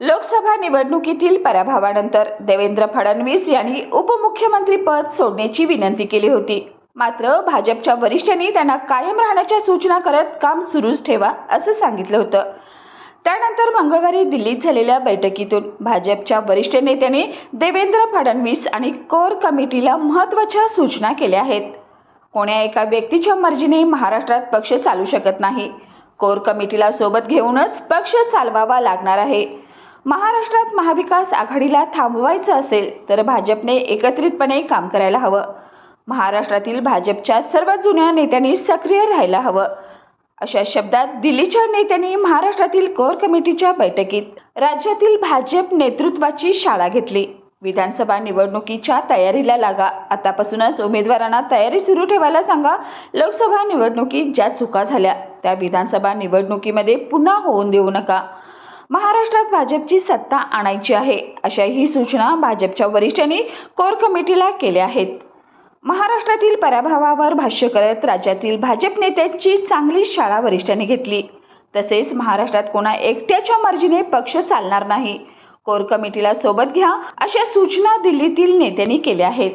लोकसभा निवडणुकीतील पराभवानंतर देवेंद्र फडणवीस यांनी उपमुख्यमंत्री पद सोडण्याची विनंती केली होती. मात्र भाजपच्या वरिष्ठांनी त्यांना कायम राहण्याच्या सूचना करत काम सुरूच ठेवा असं सांगितलं होतं. त्यानंतर मंगळवारी दिल्लीत झालेल्या बैठकीतून भाजपच्या वरिष्ठ नेत्यांनी देवेंद्र फडणवीस आणि कोर कमिटीला महत्त्वाच्या सूचना केल्या आहेत. कोण्या एका व्यक्तीच्या मर्जीने महाराष्ट्रात पक्ष चालू शकत नाही. कोर कमिटीला सोबत घेऊनच पक्ष चालवावा लागणार आहे. महाराष्ट्रात महाविकास आघाडीला थांबवायचं असेल तर भाजपने एकत्रितपणे काम करायला हवं. महाराष्ट्रातील भाजपच्या सर्व जुन्या नेत्यांनी सक्रिय राहायला हवं. अशा शब्दात दिल्लीच्या नेत्यांनी महाराष्ट्रातील कोर कमिटीच्या बैठकीत राज्यातील भाजप नेतृत्वाची शाळा घेतली. विधानसभा निवडणुकीच्या तयारीला लागा. आतापासूनच उमेदवारांना तयारी सुरू ठेवायला सांगा. लोकसभा निवडणुकीत ज्या चुका झाल्या त्या विधानसभा निवडणुकीमध्ये पुन्हा होऊन देऊ नका. महाराष्ट्रात भाजपची सत्ता आणायची आहे, अशा ही सूचना भाजपच्या वरिष्ठांनी कोर कमिटीला केल्या आहेत. महाराष्ट्रातील पराभवावर भाष्य करत राज्यातील भाजप नेत्यांची चांगली शाळा वरिष्ठांनी घेतली. तसेच महाराष्ट्रात कोणा एकट्याच्या मर्जीने पक्ष चालणार नाही. कोर कमिटीला सोबत घ्या अशा सूचना दिल्लीतील नेत्यांनी केल्या आहेत.